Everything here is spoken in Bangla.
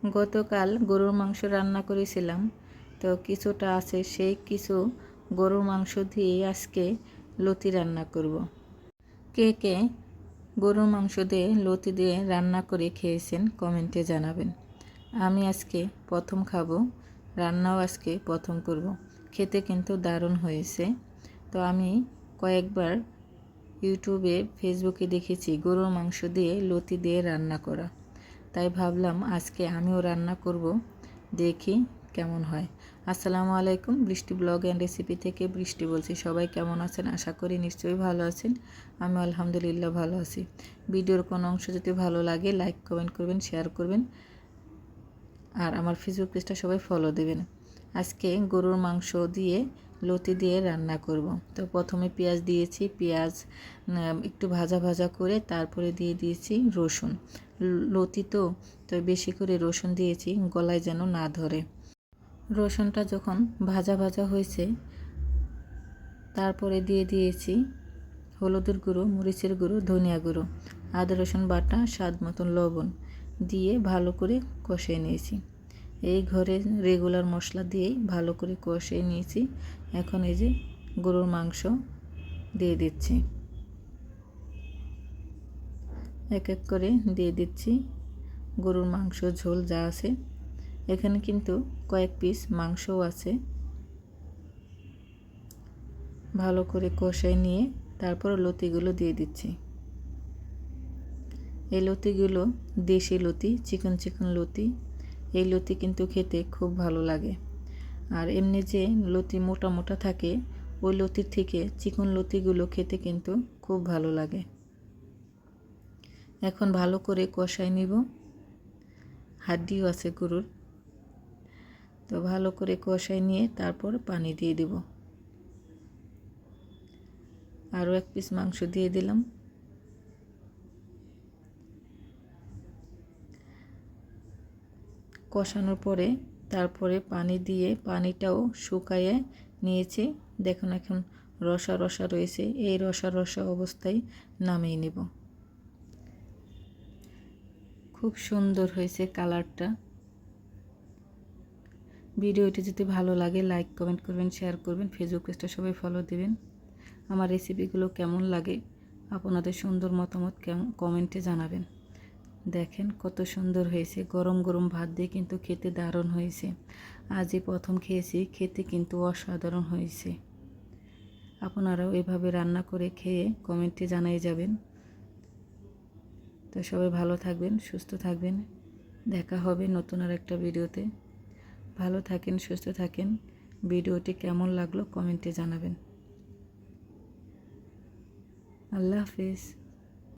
গতকাল গরুর মাংস রান্না করেছিলাম, তো কিছুটা আছে, সেই কিছু গরুর মাংস দিয়ে আজকে লতি রান্না করব। কে কে গরুর মাংস দিয়ে লতি দিয়ে রান্না করে খেয়েছেন কমেন্টে জানাবেন। আমি আজকে প্রথম খাবো, রান্নাও আজকে প্রথম করব। খেতে কিন্তু দারুণ হয়েছে। তো আমি কয়েকবার ইউটিউবে ফেসবুকে দেখেছি গরুর মাংস দিয়ে লতি দিয়ে রান্না করা, তাই ভাবলাম আজকে আমিও রান্না করব, দেখি কেমন হয়। আসসালামু আলাইকুম, বৃষ্টি ব্লগ অ্যান্ড রেসিপি থেকে বৃষ্টি বলছি। সবাই কেমন আছেন? আশা করি নিশ্চয়ই ভালো আছেন। আমি আলহামদুলিল্লাহ ভালো আছি। ভিডিওর কোনো অংশ যদি ভালো লাগে লাইক কমেন্ট করবেন, শেয়ার করবেন, আর আমার ফেসবুক পেজটা সবাই ফলো দেবেন। আজকে গরুর মাংস দিয়ে লতি দিয়ে রান্না করব। তো প্রথমে পেঁয়াজ দিয়েছি, পেঁয়াজ একটু ভাজা ভাজা করে তারপরে দিয়ে দিয়েছি রসুন। লতি তো বেশি করে রসুন দিয়েছি গলায় যেন না ধরে। রসুনটা যখন ভাজা ভাজা হয়েছে তারপরে দিয়ে দিয়েছি হলুদের গুঁড়ো, মরিচের গুঁড়ো, ধনিয়া গুঁড়ো, আদা রসুন বাটা, স্বাদ মতন লবণ দিয়ে ভালো করে কষিয়ে নিয়েছি। এই ঘরে রেগুলার মশলা দিয়েই ভালো করে কষিয়ে নিয়েছি। এখন এই যে গরুর মাংস দিয়ে দিচ্ছি, এক এক করে দিয়ে দিচ্ছি গরুর মাংস ঝোল যা আছে। এখানে কিন্তু কয়েক পিস মাংসও আছে। ভালো করে কষিয়ে নিয়ে তারপর লতিগুলো দিয়ে দিচ্ছি। এই লতিগুলো দেশি লতি, চিকন চিকন লতি। এই লতি কিন্তু খেতে খুব ভালো লাগে। আর এমনি যে লতি মোটা মোটা থাকে ওই লতির থেকে চিকন লতিগুলো খেতে কিন্তু খুব ভালো লাগে। এখন ভালো করে কষাই নিব। হাড্ডিও আছে গরুর, তো ভালো করে কষাই নিয়ে তারপর পানি দিয়ে দিব। আরও এক পিস মাংস দিয়ে দিলাম। কষানোর পরে তারপরে পানি দিয়ে পানিটাও শুকাইয়ে নিয়েছি। দেখুন এখন রসা রসা রয়েছে, এই রসা রসা অবস্থায় নামিয়ে নেব। খুব সুন্দর হয়েছে কালারটা। ভিডিওটি যদি ভালো লাগে লাইক কমেন্ট করবেন, শেয়ার করবেন, ফেসবুক পেজটা সবাই ফলো দেবেন। আমার রেসিপিগুলো কেমন লাগে আপনাদের সুন্দর মতামত কমেন্টে জানাবেন। দেখেন কত সুন্দর হয়েছে, গরম গরম ভাত দিয়ে কিন্তু খেতে দারুণ হয়েছে। আজই প্রথম খেয়েছি, খেতে কিন্তু অসাধারণ হয়েছে। আপনারাও এভাবে রান্না করে খেয়ে কমেন্টে জানাই যাবেন। তো সবাই ভালো থাকবেন, সুস্থ থাকবেন। দেখা হবে নতুন আর একটা ভিডিওতে। ভালো থাকেন, সুস্থ থাকেন। ভিডিওটি কেমন লাগলো কমেন্টে জানাবেন। আল্লাহ হাফেজ।